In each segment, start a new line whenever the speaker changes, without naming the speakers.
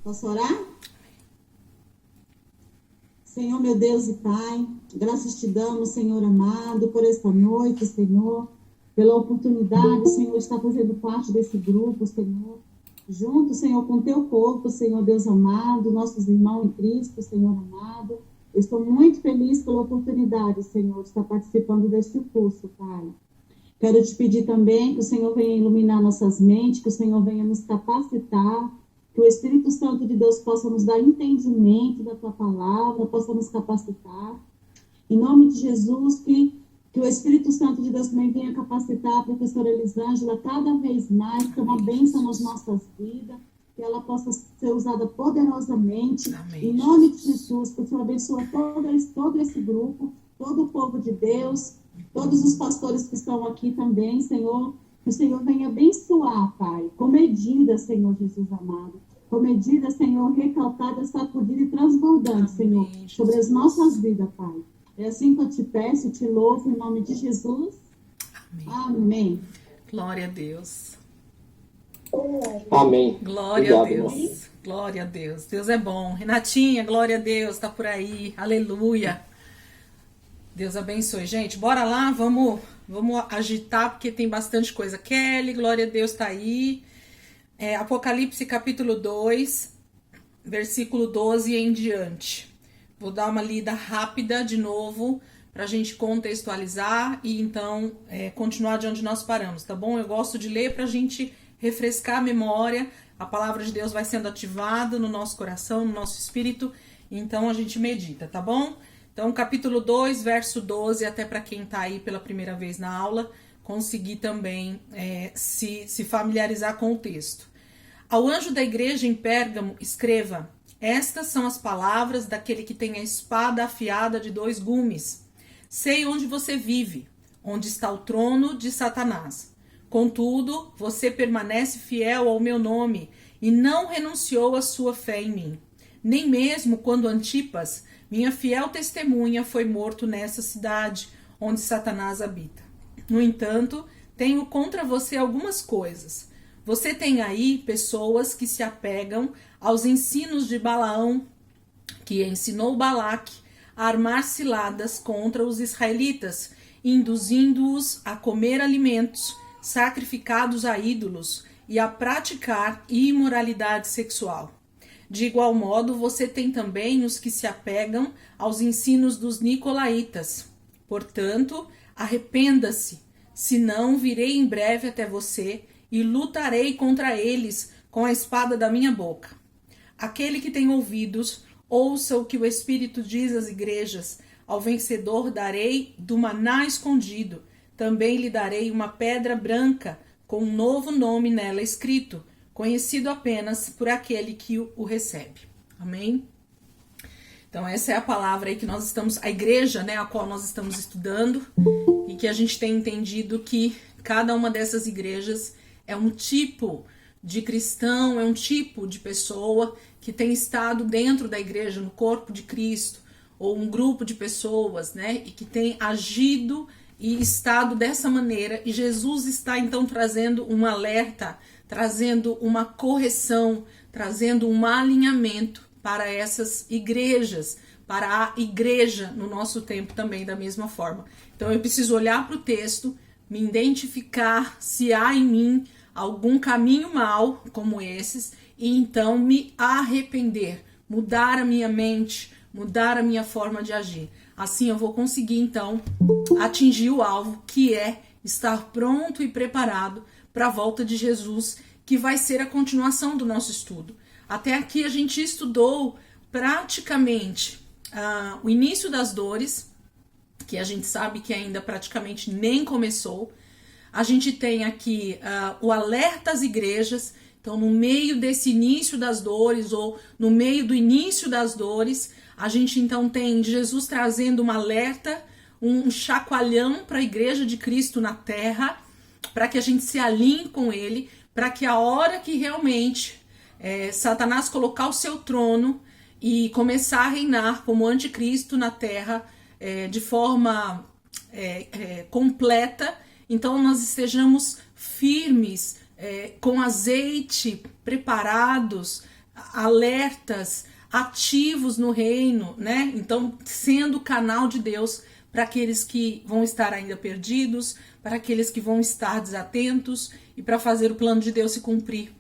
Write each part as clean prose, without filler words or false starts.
Posso orar? Senhor, meu Deus e Pai, graças te damos, Senhor amado, por esta noite, Senhor, pela oportunidade, Senhor, de estar fazendo parte desse grupo, Senhor, junto, Senhor, com teu corpo, Senhor Deus amado, nossos irmãos em Cristo, Senhor amado. Eu estou muito feliz pela oportunidade, Senhor, de estar participando deste curso, Pai. Quero te pedir também que o Senhor venha iluminar nossas mentes, que o Senhor venha nos capacitar, que o Espírito Santo de Deus possa nos dar entendimento da tua palavra, possa nos capacitar. Em nome de Jesus, que o Espírito Santo de Deus também venha capacitar a professora Elisângela cada vez mais, que é uma bênção nas nossas vidas, que ela possa ser usada poderosamente. Amém. Em nome de Jesus, que o Senhor abençoe todo esse grupo, todo o povo de Deus, todos os pastores que estão aqui também, Senhor. Que o Senhor venha abençoar, Pai, com medida, Senhor Jesus amado. Com medida, Senhor, recalcada, sacudida e transbordante, Senhor, sobre as nossas vidas, Pai. É assim que eu te peço, te louvo, em nome de Jesus. Amém. Amém.
Glória a Deus.
Amém.
Glória
Obrigado,
a Deus.
irmão.
Glória a Deus. Deus é bom. Renatinha, glória a Deus, tá por aí. Aleluia. Deus abençoe. Gente, bora lá, vamos agitar, porque tem bastante coisa. Kelly, glória a Deus, tá aí. Apocalipse capítulo 2, versículo 12 em diante. Vou dar uma lida rápida de novo, pra gente contextualizar e então continuar de onde nós paramos, tá bom? Eu gosto de ler pra gente refrescar a memória. A palavra de Deus vai sendo ativada no nosso coração, no nosso espírito, então a gente medita, tá bom? Então, capítulo 2, verso 12, até para quem está aí pela primeira vez na aula, conseguir também se familiarizar com o texto. Ao anjo da igreja em Pérgamo, escreva: estas são as palavras daquele que tem a espada afiada de 2 gumes. Sei onde você vive, onde está o trono de Satanás. Contudo, você permanece fiel ao meu nome e não renunciou à sua fé em mim. Nem mesmo quando Antipas, minha fiel testemunha, foi morto nessa cidade onde Satanás habita. No entanto, tenho contra você algumas coisas. Você tem aí pessoas que se apegam aos ensinos de Balaão, que ensinou Balaque a armar ciladas contra os israelitas, induzindo-os a comer alimentos sacrificados a ídolos e a praticar imoralidade sexual. De igual modo, você tem também os que se apegam aos ensinos dos nicolaítas. Portanto, arrependa-se, senão virei em breve até você e lutarei contra eles com a espada da minha boca. Aquele que tem ouvidos, ouça o que o Espírito diz às igrejas. Ao vencedor darei do maná escondido. Também lhe darei uma pedra branca com um novo nome nela escrito, conhecido apenas por aquele que o recebe. Amém? Então essa é a palavra aí que nós estamos, a igreja, né, a qual nós estamos estudando, e que a gente tem entendido que cada uma dessas igrejas é um tipo de cristão, é um tipo de pessoa que tem estado dentro da igreja, no corpo de Cristo, ou um grupo de pessoas, né, e que tem agido e estado dessa maneira, e Jesus está então trazendo um alerta, trazendo uma correção, trazendo um alinhamento para essas igrejas, para a igreja no nosso tempo também da mesma forma. Então eu preciso olhar para o texto, me identificar se há em mim algum caminho mau como esses, e então me arrepender, mudar a minha mente, mudar a minha forma de agir. Assim eu vou conseguir então atingir o alvo, que é estar pronto e preparado para a volta de Jesus, que vai ser a continuação do nosso estudo. Até aqui a gente estudou praticamente o início das dores, que a gente sabe que ainda praticamente nem começou. A gente tem aqui o alerta às igrejas. Então, no meio desse início das dores, ou no meio do início das dores, a gente então tem Jesus trazendo um alerta, um chacoalhão para a igreja de Cristo na terra, para que a gente se alinhe com ele, para que a hora que realmente Satanás colocar o seu trono e começar a reinar como anticristo na terra de forma completa, então nós estejamos firmes, com azeite, preparados, alertas, ativos no reino, né? Então, sendo canal de Deus para aqueles que vão estar ainda perdidos, para aqueles que vão estar desatentos e para fazer o plano de Deus se cumprir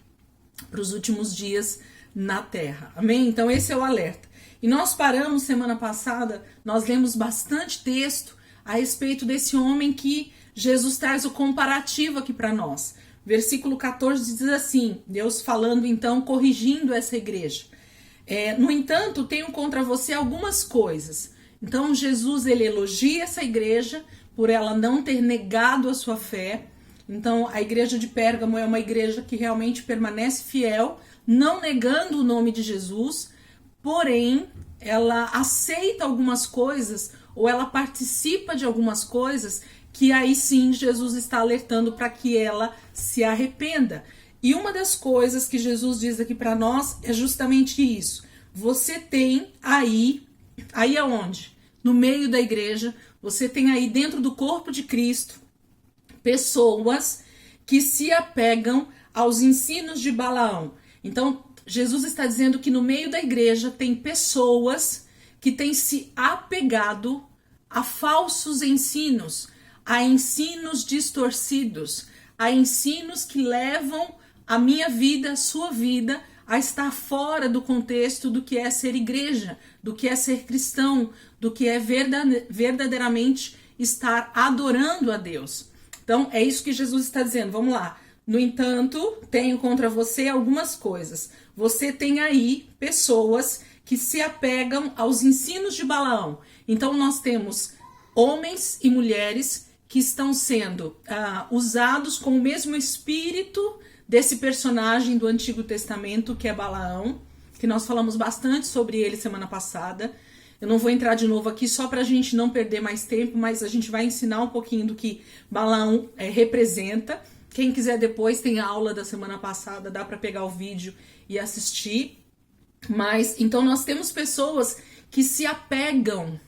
para os últimos dias na terra. Amém? Então, esse é o alerta. E nós paramos semana passada, nós lemos bastante texto a respeito desse homem que Jesus traz o comparativo aqui para nós. Versículo 14 diz assim, Deus falando então, corrigindo essa igreja. No entanto, tenho contra você algumas coisas. Então Jesus ele elogia essa igreja por ela não ter negado a sua fé. Então a igreja de Pérgamo é uma igreja que realmente permanece fiel, não negando o nome de Jesus, porém ela aceita algumas coisas ou ela participa de algumas coisas que aí sim Jesus está alertando para que ela se arrependa. E uma das coisas que Jesus diz aqui para nós é justamente isso. Você tem aí aonde? No meio da igreja, você tem aí dentro do corpo de Cristo, pessoas que se apegam aos ensinos de Balaão. Então, Jesus está dizendo que no meio da igreja tem pessoas que têm se apegado a falsos ensinos, a ensinos distorcidos, a ensinos que levam a minha vida, a sua vida, a estar fora do contexto do que é ser igreja, do que é ser cristão, do que é verdadeiramente estar adorando a Deus. Então, é isso que Jesus está dizendo. Vamos lá. No entanto, tenho contra você algumas coisas. Você tem aí pessoas que se apegam aos ensinos de Balaão. Então, nós temos homens e mulheres que estão sendo usados com o mesmo espírito desse personagem do Antigo Testamento, que é Balaão, que nós falamos bastante sobre ele semana passada. Eu não vou entrar de novo aqui só para a gente não perder mais tempo, mas a gente vai ensinar um pouquinho do que Balaão representa. Quem quiser depois tem a aula da semana passada, dá para pegar o vídeo e assistir. Mas então nós temos pessoas que se apegam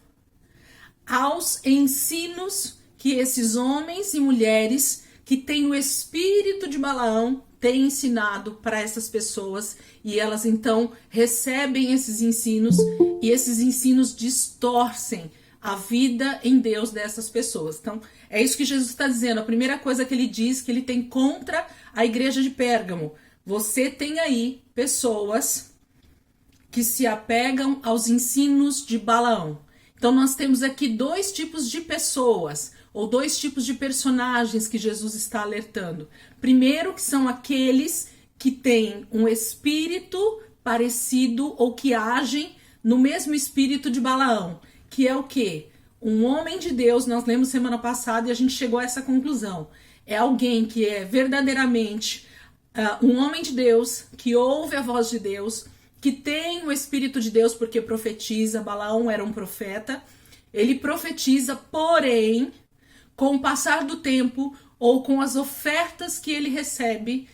aos ensinos que esses homens e mulheres que têm o espírito de Balaão têm ensinado para essas pessoas, e elas então recebem esses ensinos e esses ensinos distorcem a vida em Deus dessas pessoas. Então é isso que Jesus está dizendo. A primeira coisa que ele diz que ele tem contra a igreja de Pérgamo: você tem aí pessoas que se apegam aos ensinos de Balaão. Então nós temos aqui dois tipos de pessoas, ou dois tipos de personagens que Jesus está alertando. Primeiro, que são aqueles que têm um espírito parecido ou que agem no mesmo espírito de Balaão, que é o quê? Um homem de Deus, nós lemos semana passada e a gente chegou a essa conclusão. É alguém que é verdadeiramente um homem de Deus, que ouve a voz de Deus, que tem o Espírito de Deus porque profetiza. Balaão era um profeta. Ele profetiza, porém, com o passar do tempo ou com as ofertas que ele recebe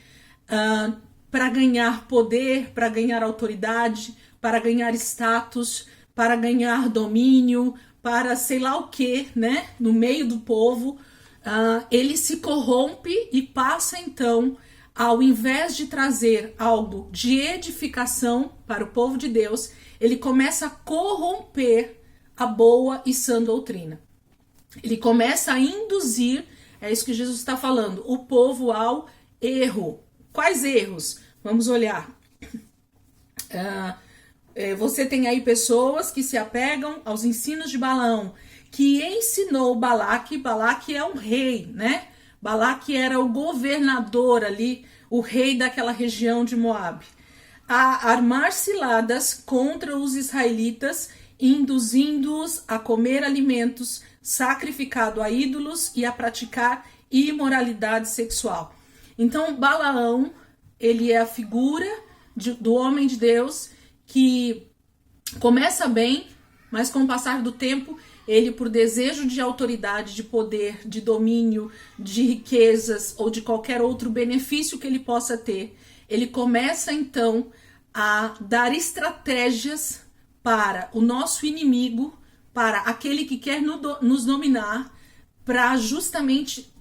para ganhar poder, para ganhar autoridade, para ganhar status, para ganhar domínio, para sei lá o que, né? No meio do povo, ele se corrompe e passa então, ao invés de trazer algo de edificação para o povo de Deus, ele começa a corromper a boa e sã doutrina. Ele começa a induzir, é isso que Jesus está falando, o povo ao erro. Quais erros? Vamos olhar. Você tem aí pessoas que se apegam aos ensinos de Balaão, que ensinou Balaque. Balaque é um rei, né? Balaque era o governador ali, o rei daquela região de Moabe, a armar ciladas contra os israelitas, induzindo-os a comer alimentos sacrificado a ídolos e a praticar imoralidade sexual. Então Balaão, ele é a figura do homem de Deus que começa bem, mas com o passar do tempo, ele, por desejo de autoridade, de poder, de domínio, de riquezas ou de qualquer outro benefício que ele possa ter, ele começa então a dar estratégias para o nosso inimigo, para aquele que quer nos dominar, para justamente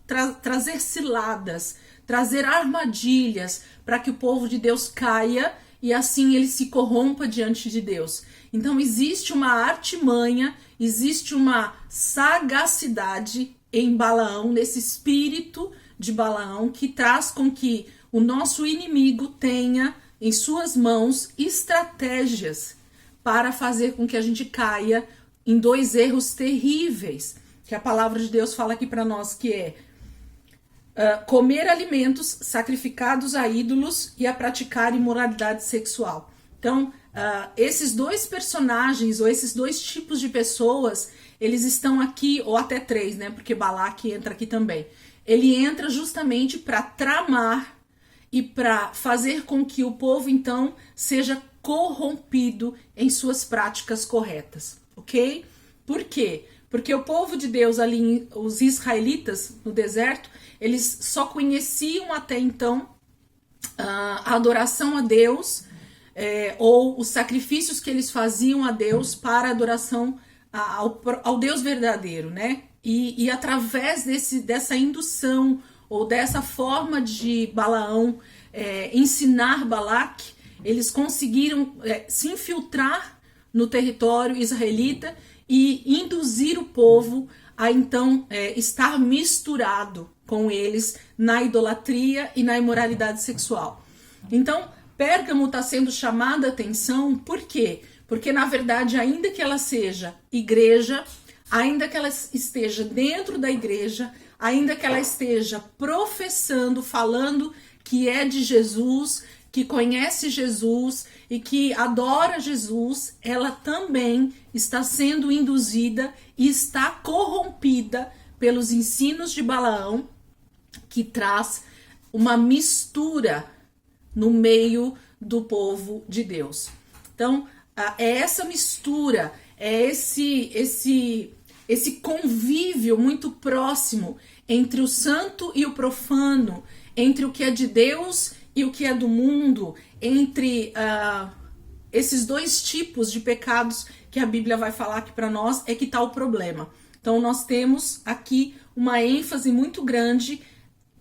trazer ciladas, trazer armadilhas para que o povo de Deus caia e assim ele se corrompa diante de Deus. Então existe uma artimanha, existe uma sagacidade em Balaão, nesse espírito de Balaão, que traz com que o nosso inimigo tenha em suas mãos estratégias para fazer com que a gente caia em dois erros terríveis, que a palavra de Deus fala aqui para nós, que é comer alimentos sacrificados a ídolos e a praticar imoralidade sexual. Então, esses dois personagens, ou esses dois tipos de pessoas, eles estão aqui, ou até três, né? Porque Balaque entra aqui também. Ele entra justamente para tramar e para fazer com que o povo, então, seja corrompido em suas práticas corretas, ok? Por quê? Porque o povo de Deus ali, os israelitas no deserto, eles só conheciam até então a adoração a Deus, ou os sacrifícios que eles faziam a Deus para adoração ao Deus verdadeiro, né? E através dessa indução, ou dessa forma de Balaão ensinar Balaque, eles conseguiram se infiltrar no território israelita e induzir o povo a então estar misturado com eles na idolatria e na imoralidade sexual. Então, Pérgamo está sendo chamada a atenção, por quê? Porque, na verdade, ainda que ela seja igreja, ainda que ela esteja dentro da igreja, ainda que ela esteja professando, falando que é de Jesus, que conhece Jesus e que adora Jesus, ela também está sendo induzida e está corrompida pelos ensinos de Balaão, que traz uma mistura no meio do povo de Deus. Então, é essa mistura, é esse convívio muito próximo entre o santo e o profano, entre o que é de Deus e o que é do mundo, entre esses dois tipos de pecados que a Bíblia vai falar aqui para nós, é que está o problema. Então, nós temos aqui uma ênfase muito grande,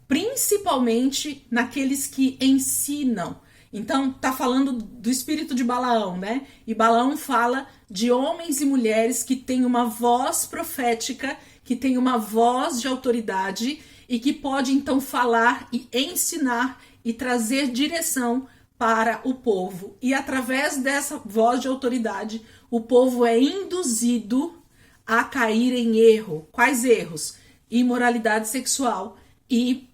principalmente naqueles que ensinam. Então, tá falando do espírito de Balaão, né? E Balaão fala de homens e mulheres que têm uma voz profética, que têm uma voz de autoridade e que pode, então, falar e ensinar e trazer direção para o povo. E através dessa voz de autoridade, o povo é induzido a cair em erro. Quais erros? Imoralidade sexual e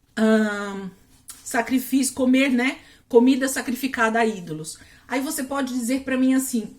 sacrifício, comer, né? Comida sacrificada a ídolos. Aí você pode dizer para mim assim,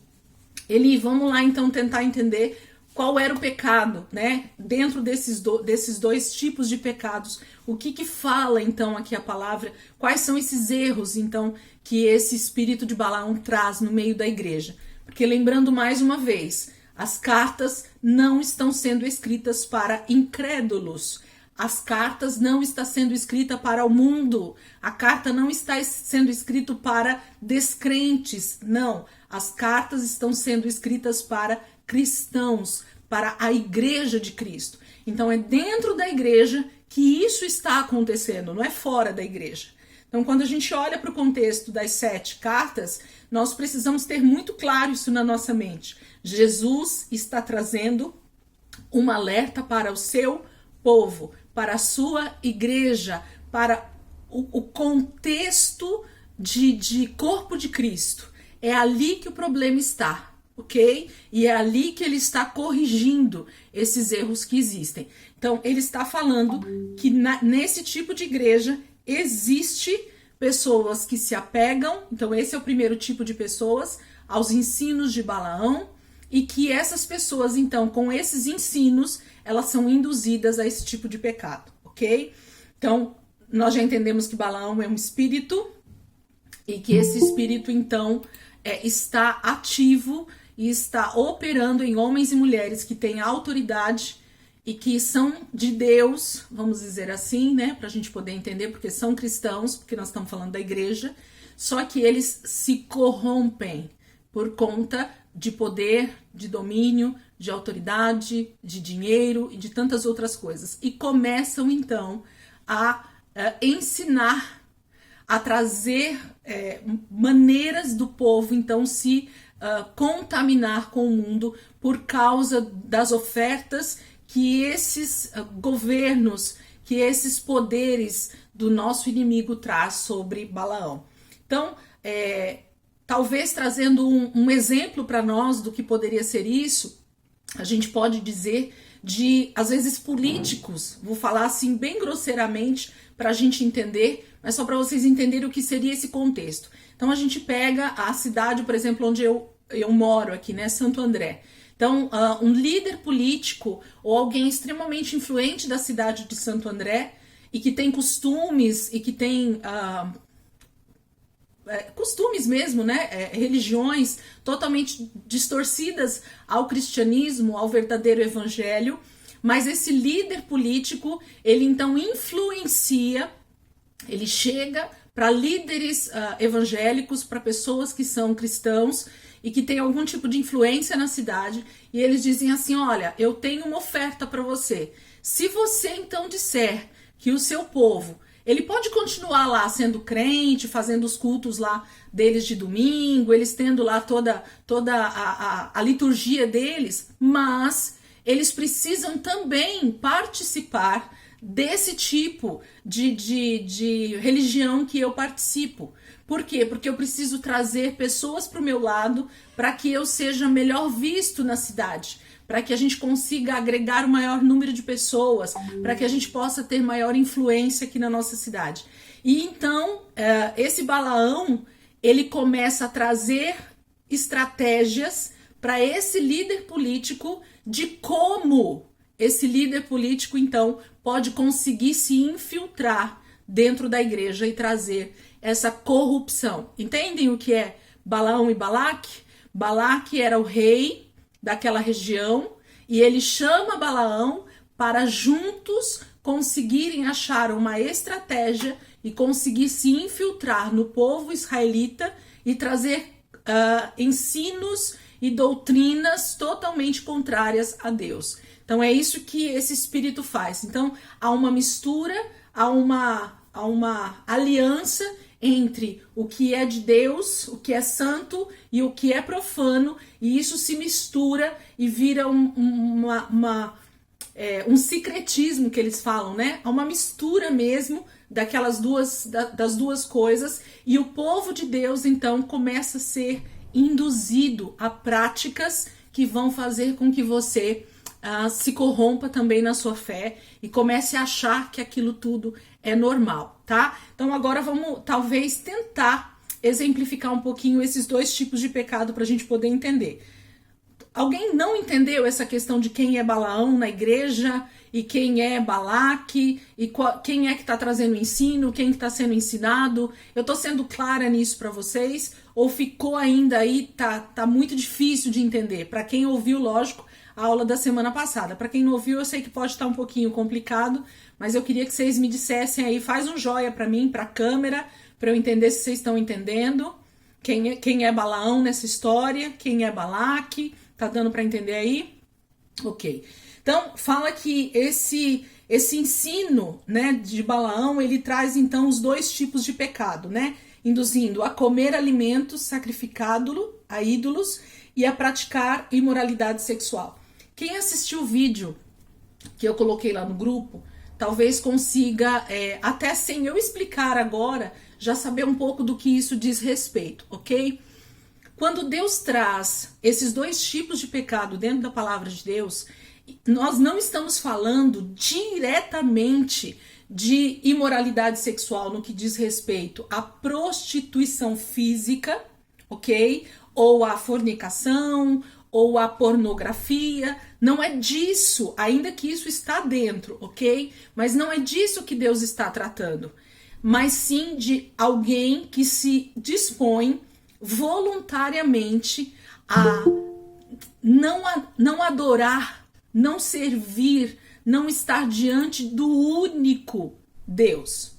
Eli, vamos lá então tentar entender qual era o pecado, né? Dentro desses dois tipos de pecados, o que fala então aqui a palavra? Quais são esses erros então que esse espírito de Balaão traz no meio da igreja? Porque lembrando mais uma vez, as cartas não estão sendo escritas para incrédulos. As cartas não estão sendo escritas para o mundo. A carta não está sendo escrita para descrentes. Não. As cartas estão sendo escritas para cristãos, para a igreja de Cristo. Então é dentro da igreja que isso está acontecendo, não é fora da igreja. Então quando a gente olha para o contexto das 7 cartas, nós precisamos ter muito claro isso na nossa mente. Jesus está trazendo um alerta para o seu povo, para a sua igreja, para o contexto de corpo de Cristo. É ali que o problema está, ok? E é ali que ele está corrigindo esses erros que existem. Então, ele está falando que nesse tipo de igreja existe pessoas que se apegam, então esse é o primeiro tipo de pessoas, aos ensinos de Balaão, e que essas pessoas, então, com esses ensinos, elas são induzidas a esse tipo de pecado, ok? Então, nós já entendemos que Balaão é um espírito e que esse espírito, então, está ativo e está operando em homens e mulheres que têm autoridade e que são de Deus, vamos dizer assim, né? Para a gente poder entender, porque são cristãos, porque nós estamos falando da igreja, só que eles se corrompem por conta de poder, de domínio, de autoridade, de dinheiro e de tantas outras coisas. E começam, então, a ensinar, a trazer maneiras do povo então se contaminar com o mundo por causa das ofertas que esses governos, que esses poderes do nosso inimigo traz sobre Balaão. Então, talvez trazendo um exemplo para nós do que poderia ser isso, a gente pode dizer de, às vezes, políticos, vou falar assim bem grosseiramente para a gente entender, mas só para vocês entenderem o que seria esse contexto. Então a gente pega a cidade, por exemplo, onde eu moro aqui, né, Santo André. Então, um líder político ou alguém extremamente influente da cidade de Santo André e que tem costumes e que tem costumes mesmo, né, religiões totalmente distorcidas ao cristianismo, ao verdadeiro evangelho, mas esse líder político, ele então influencia, ele chega para líderes evangélicos, para pessoas que são cristãos e que têm algum tipo de influência na cidade, e eles dizem assim, olha, eu tenho uma oferta para você. Se você então disser que o seu povo, ele pode continuar lá sendo crente, fazendo os cultos lá deles de domingo, eles tendo lá toda a liturgia deles, mas eles precisam também participar desse tipo de religião que eu participo. Por quê? Porque eu preciso trazer pessoas para o meu lado para que eu seja melhor visto na cidade, para que a gente consiga agregar o maior número de pessoas, para que a gente possa ter maior influência aqui na nossa cidade. E então, esse Balaão, ele começa a trazer estratégias para esse líder político de como esse líder político, então, pode conseguir se infiltrar dentro da igreja e trazer essa corrupção. Entendem o que é Balaão e Balaque? Balaque era o rei daquela região e ele chama Balaão para juntos conseguirem achar uma estratégia e conseguir se infiltrar no povo israelita e trazer ensinos e doutrinas totalmente contrárias a Deus. Então é isso que esse espírito faz. Então há uma mistura, há uma aliança entre o que é de Deus, o que é santo e o que é profano, e isso se mistura e vira um sincretismo que eles falam, né? É uma mistura mesmo das duas coisas, e o povo de Deus então começa a ser induzido a práticas que vão fazer com que você se corrompa também na sua fé e comece a achar que aquilo tudo é normal, tá? Então agora vamos talvez tentar exemplificar um pouquinho esses dois tipos de pecado para a gente poder entender. Alguém não entendeu essa questão de quem é Balaão na igreja e quem é Balaque e quem é que está trazendo o ensino, quem está sendo ensinado? Eu estou sendo clara nisso para vocês ou ficou ainda aí, tá muito difícil de entender? Para quem ouviu, lógico, a aula da semana passada. Para quem não ouviu, eu sei que pode estar um pouquinho complicado, mas eu queria que vocês me dissessem aí, faz um joia para mim, para a câmera, para eu entender se vocês estão entendendo. Quem é Balaão nessa história, quem é Balaque, tá dando para entender aí? Ok. Então, fala que esse ensino, né, de Balaão, ele traz então os dois tipos de pecado, né? Induzindo a comer alimentos sacrificados a ídolos e a praticar imoralidade sexual. Quem assistiu o vídeo que eu coloquei lá no grupo, talvez consiga, até sem eu explicar agora, já saber um pouco do que isso diz respeito, ok? Quando Deus traz esses dois tipos de pecado dentro da palavra de Deus, nós não estamos falando diretamente de imoralidade sexual no que diz respeito à prostituição física, ok? Ou à fornicação, ou à pornografia. Não é disso, ainda que isso está dentro, ok? Mas não é disso que Deus está tratando. Mas sim de alguém que se dispõe voluntariamente a não adorar, não servir, não estar diante do único Deus.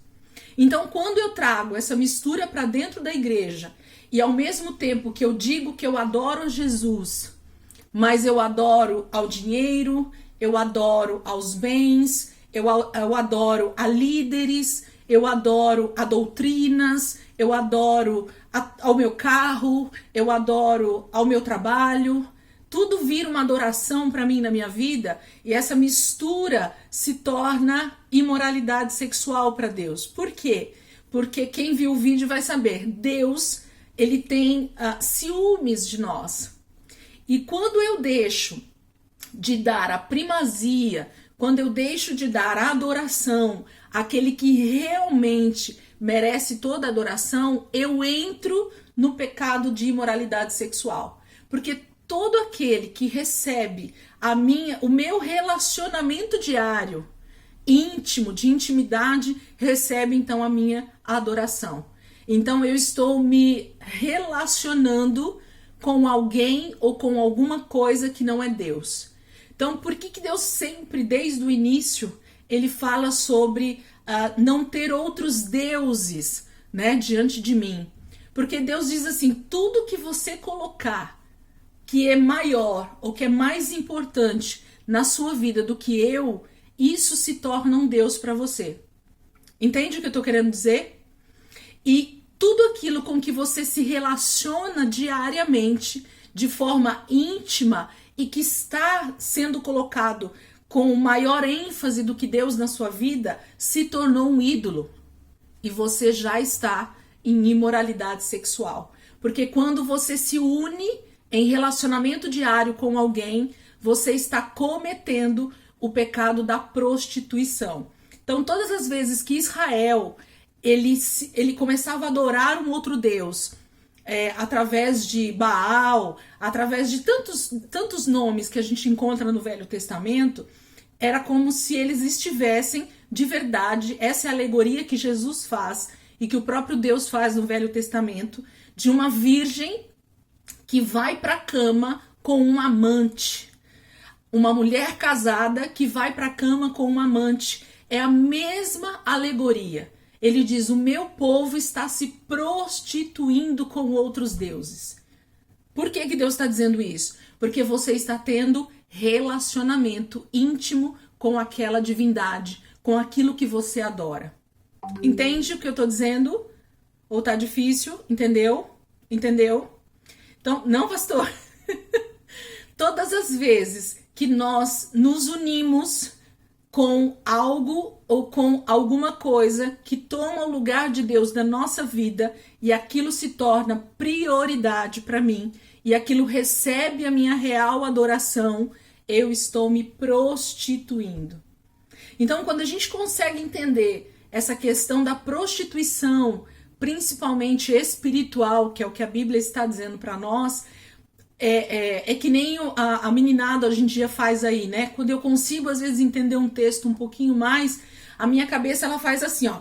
Então, quando eu trago essa mistura para dentro da igreja e ao mesmo tempo que eu digo que eu adoro Jesus, mas eu adoro ao dinheiro, eu adoro aos bens, eu adoro a líderes, eu adoro a doutrinas, eu adoro ao meu carro, eu adoro ao meu trabalho. Tudo vira uma adoração para mim na minha vida e essa mistura se torna imoralidade sexual para Deus. Por quê? Porque quem viu o vídeo vai saber, Deus, ele tem ciúmes de nós. E quando eu deixo de dar a primazia, quando eu deixo de dar a adoração àquele que realmente merece toda a adoração, eu entro no pecado de imoralidade sexual. Porque todo aquele que recebe o meu relacionamento diário, íntimo, de intimidade, recebe então a minha adoração. Então eu estou me relacionando com alguém ou com alguma coisa que não é Deus. Então por que Deus sempre, desde o início, ele fala sobre não ter outros deuses, né, diante de mim? Porque Deus diz assim, tudo que você colocar que é maior ou que é mais importante na sua vida do que eu, isso se torna um Deus para você. Entende o que eu estou querendo dizer? E tudo aquilo com que você se relaciona diariamente, de forma íntima e que está sendo colocado com maior ênfase do que Deus na sua vida, se tornou um ídolo. E você já está em imoralidade sexual. Porque quando você se une em relacionamento diário com alguém, você está cometendo o pecado da prostituição. Então, todas as vezes que Israel ele começava a adorar um outro Deus, através de Baal, através de tantos nomes que a gente encontra no Velho Testamento, era como se eles estivessem de verdade, essa é a alegoria que Jesus faz e que o próprio Deus faz no Velho Testamento, de uma virgem que vai para a cama com um amante. Uma mulher casada que vai para a cama com um amante. É a mesma alegoria. Ele diz, o meu povo está se prostituindo com outros deuses. Por que Deus está dizendo isso? Porque você está tendo relacionamento íntimo com aquela divindade, com aquilo que você adora. Entende o que eu estou dizendo? Ou tá difícil? Entendeu? Entendeu? Então, não, pastor. Todas as vezes que nós nos unimos com algo ou com alguma coisa que toma o lugar de Deus na nossa vida e aquilo se torna prioridade para mim e aquilo recebe a minha real adoração, eu estou me prostituindo. Então, quando a gente consegue entender essa questão da prostituição, principalmente espiritual, que é o que a Bíblia está dizendo para nós, é que nem a meninada hoje em dia faz aí, né? Quando eu consigo, às vezes, entender um texto um pouquinho mais, a minha cabeça, ela faz assim, ó.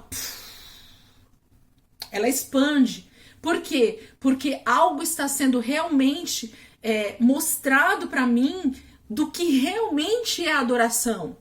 Ela expande. Por quê? Porque algo está sendo realmente mostrado para mim do que realmente é adoração,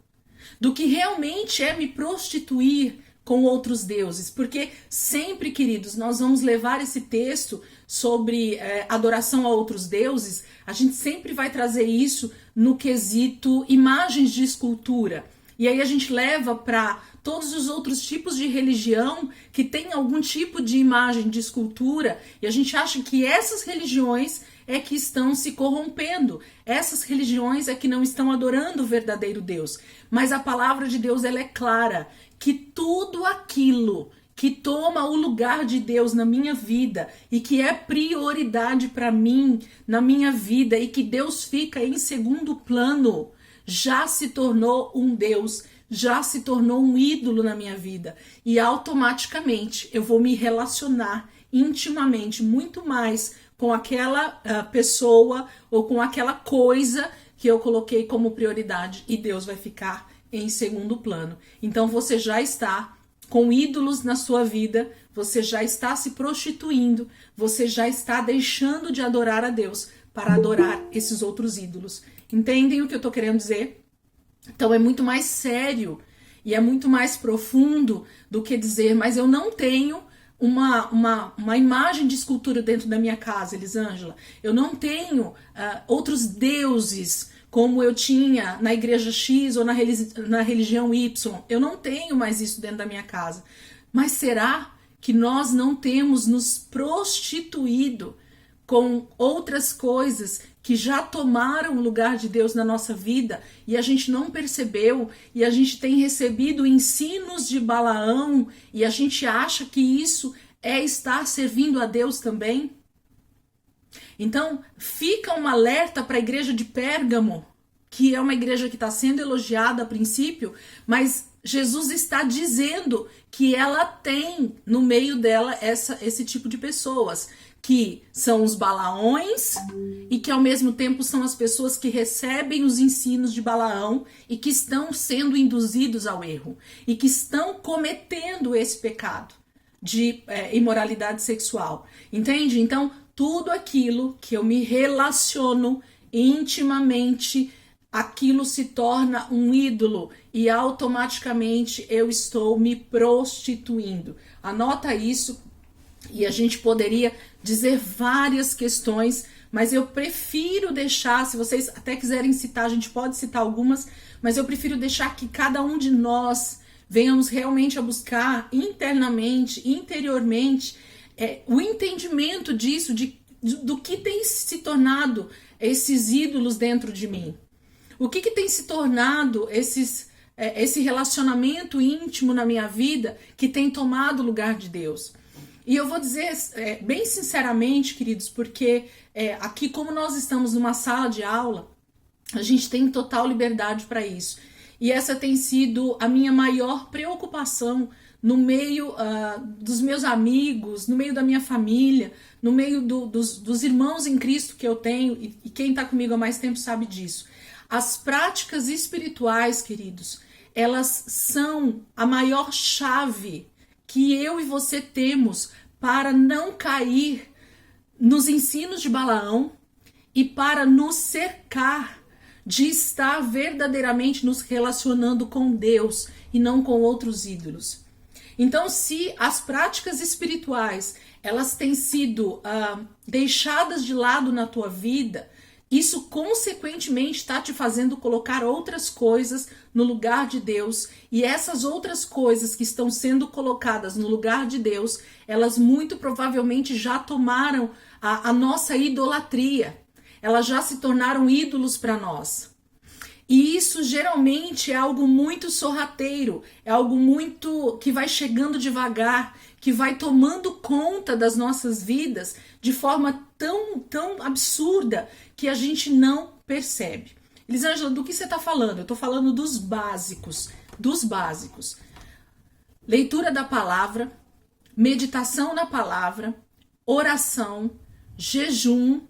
do que realmente é me prostituir com outros deuses, porque sempre, queridos, nós vamos levar esse texto sobre adoração a outros deuses, a gente sempre vai trazer isso no quesito imagens de escultura, e aí a gente leva para todos os outros tipos de religião que tem algum tipo de imagem de escultura, e a gente acha que essas religiões é que estão se corrompendo, essas religiões é que não estão adorando o verdadeiro Deus, mas a palavra de Deus, ela é clara, que tudo aquilo que toma o lugar de Deus na minha vida e que é prioridade para mim na minha vida e que Deus fica em segundo plano, já se tornou um Deus, já se tornou um ídolo na minha vida e automaticamente eu vou me relacionar intimamente muito mais com aquela pessoa ou com aquela coisa que eu coloquei como prioridade e Deus vai ficar em segundo plano. Então você já está com ídolos na sua vida, você já está se prostituindo, você já está deixando de adorar a Deus para adorar esses outros ídolos. Entendem o que eu estou querendo dizer? Então é muito mais sério e é muito mais profundo do que dizer, mas eu não tenho uma imagem de escultura dentro da minha casa, Elisângela. Eu não tenho outros deuses como eu tinha na igreja X ou na religião Y. Eu não tenho mais isso dentro da minha casa. Mas será que nós não temos nos prostituído com outras coisas que já tomaram o lugar de Deus na nossa vida e a gente não percebeu, e a gente tem recebido ensinos de Balaão e a gente acha que isso é estar servindo a Deus também? Então, fica um alerta para a igreja de Pérgamo, que é uma igreja que está sendo elogiada a princípio, mas Jesus está dizendo que ela tem no meio dela esse tipo de pessoas, que são os Balaões e que ao mesmo tempo são as pessoas que recebem os ensinos de Balaão e que estão sendo induzidos ao erro e que estão cometendo esse pecado de imoralidade sexual. Entende? Então, tudo aquilo que eu me relaciono intimamente, aquilo se torna um ídolo e automaticamente eu estou me prostituindo. Anota isso. E a gente poderia dizer várias questões, mas eu prefiro deixar, se vocês até quiserem citar, a gente pode citar algumas, mas eu prefiro deixar que cada um de nós venhamos realmente a buscar internamente, interiormente, o entendimento disso, do que tem se tornado esses ídolos dentro de mim. O que tem se tornado esse relacionamento íntimo na minha vida que tem tomado o lugar de Deus. E eu vou dizer bem sinceramente, queridos, porque aqui, como nós estamos numa sala de aula, a gente tem total liberdade para isso. E essa tem sido a minha maior preocupação no meio dos meus amigos, no meio da minha família, no meio dos irmãos em Cristo que eu tenho, e quem está comigo há mais tempo sabe disso. As práticas espirituais, queridos, elas são a maior chave que eu e você temos para não cair nos ensinos de Balaão e para nos cercar de estar verdadeiramente nos relacionando com Deus e não com outros ídolos. Então, se as práticas espirituais elas têm sido deixadas de lado na tua vida, isso consequentemente está te fazendo colocar outras coisas no lugar de Deus, e essas outras coisas que estão sendo colocadas no lugar de Deus, elas muito provavelmente já tomaram a nossa idolatria, elas já se tornaram ídolos para nós. E isso geralmente é algo muito sorrateiro, é algo muito que vai chegando devagar, que vai tomando conta das nossas vidas de forma tão absurda que a gente não percebe. Elisângela, do que você está falando? Eu estou falando dos básicos, Leitura da palavra, meditação na palavra, oração, jejum,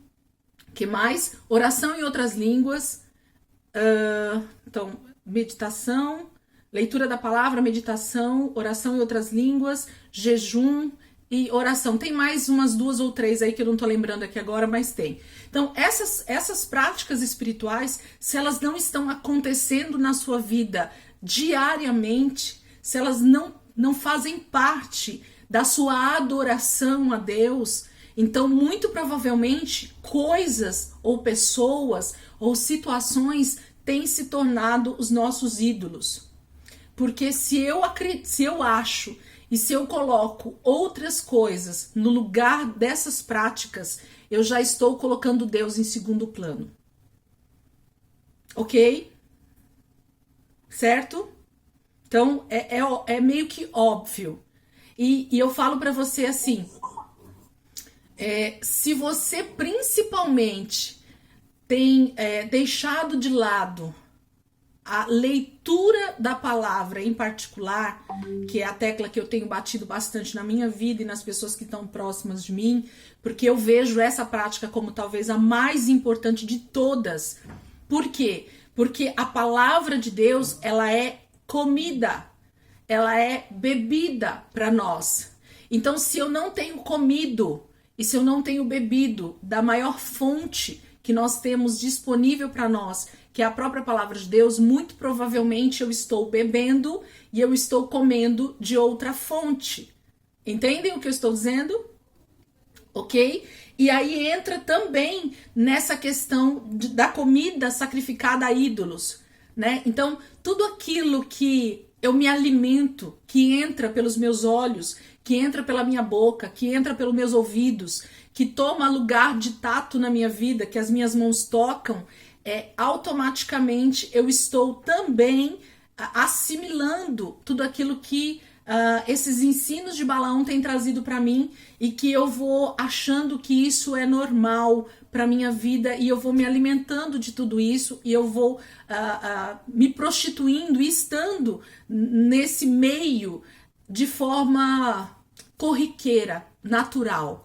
que mais? Oração em outras línguas, então, meditação, leitura da palavra, meditação, oração em outras línguas, jejum e oração. Tem mais umas 2 ou 3 aí que eu não tô lembrando aqui agora, mas tem. Então, essas práticas espirituais, se elas não estão acontecendo na sua vida diariamente, se elas não fazem parte da sua adoração a Deus, então, muito provavelmente, coisas ou pessoas ou situações têm se tornado os nossos ídolos. Porque se eu acho e se eu coloco outras coisas no lugar dessas práticas, eu já estou colocando Deus em segundo plano. Ok? Certo? Então, é meio que óbvio. E eu falo para você assim, se você principalmente tem deixado de lado a leitura da palavra em particular, que é a tecla que eu tenho batido bastante na minha vida e nas pessoas que estão próximas de mim, porque eu vejo essa prática como talvez a mais importante de todas. Por quê? Porque a palavra de Deus, ela é comida, ela é bebida para nós. Então, se eu não tenho comido e se eu não tenho bebido da maior fonte que nós temos disponível para nós, que é a própria palavra de Deus, muito provavelmente eu estou bebendo e eu estou comendo de outra fonte. Entendem o que eu estou dizendo? Ok? E aí entra também nessa questão da comida sacrificada a ídolos, né? Então, tudo aquilo que eu me alimento, que entra pelos meus olhos, que entra pela minha boca, que entra pelos meus ouvidos, que toma lugar de tato na minha vida, que as minhas mãos tocam, automaticamente eu estou também assimilando tudo aquilo que esses ensinos de Balaão têm trazido para mim, e que eu vou achando que isso é normal para minha vida, e eu vou me alimentando de tudo isso, e eu vou me prostituindo e estando nesse meio de forma corriqueira, natural.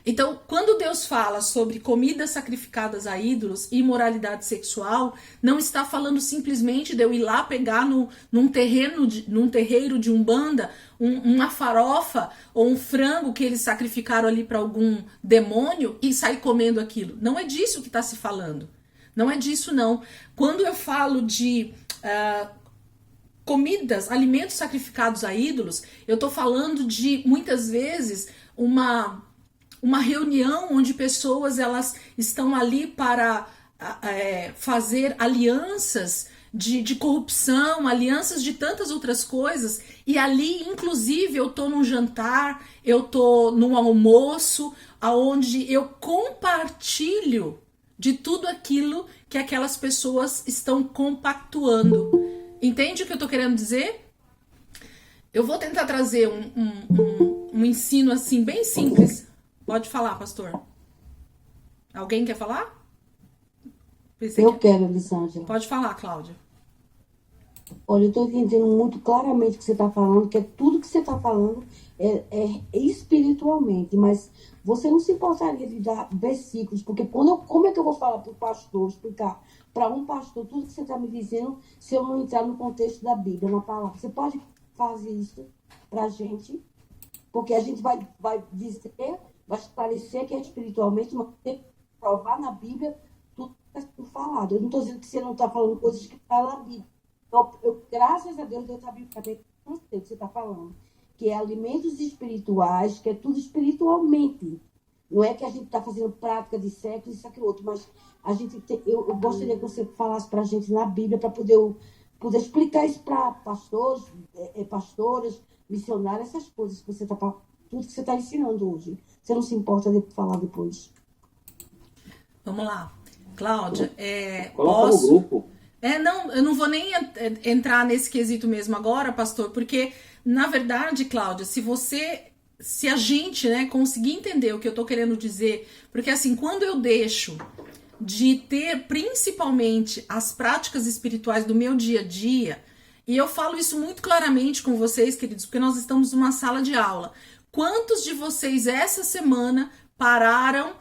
Então, quando Deus fala sobre comidas sacrificadas a ídolos e imoralidade sexual, não está falando simplesmente de eu ir lá pegar num terreiro de umbanda uma farofa ou um frango que eles sacrificaram ali para algum demônio e sair comendo aquilo. Não é disso que está se falando. Não é disso, não. Quando eu falo de comidas, alimentos sacrificados a ídolos, eu estou falando de, muitas vezes, uma reunião onde pessoas elas estão ali para fazer alianças de corrupção, alianças de tantas outras coisas, e ali, inclusive, eu tô num jantar, eu tô num almoço, aonde eu compartilho de tudo aquilo que aquelas pessoas estão compactuando. Entende o que eu tô querendo dizer? Eu vou tentar trazer um ensino assim, bem simples. Pode falar, pastor. Alguém quer falar?
Quero, Elisângela.
Pode falar, Cláudia.
Olha, eu estou entendendo muito claramente o que você está falando, que tudo que você está falando é espiritualmente, mas você não se importaria de dar versículos, porque como é que eu vou falar para o pastor, explicar para um pastor tudo que você está me dizendo, se eu não entrar no contexto da Bíblia, uma palavra? Você pode fazer isso para a gente? Porque a gente vai dizer, vai esclarecer que é espiritualmente, mas tem que provar na Bíblia tudo que está sendo falado. Eu não estou dizendo que você não está falando coisas que estão na Bíblia. Então, graças a Deus a Bíblia também não sei o que você está falando, que é alimentos espirituais, que é tudo espiritualmente. Não é que a gente está fazendo prática de sexo, isso, aquilo, outro, mas eu gostaria que você falasse para a gente na Bíblia, para poder explicar isso para pastores, pastoras, missionários, essas coisas que você está falando, tudo que você está ensinando hoje. Você não se importa de falar depois?
Vamos lá. Cláudia,
Coloca no grupo.
Não, eu não vou nem entrar nesse quesito mesmo agora, pastor, porque, na verdade, Cláudia, se a gente, né, conseguir entender o que eu tô querendo dizer, porque assim, quando eu deixo de ter principalmente as práticas espirituais do meu dia a dia, e eu falo isso muito claramente com vocês, queridos, porque nós estamos numa sala de aula. Quantos de vocês essa semana pararam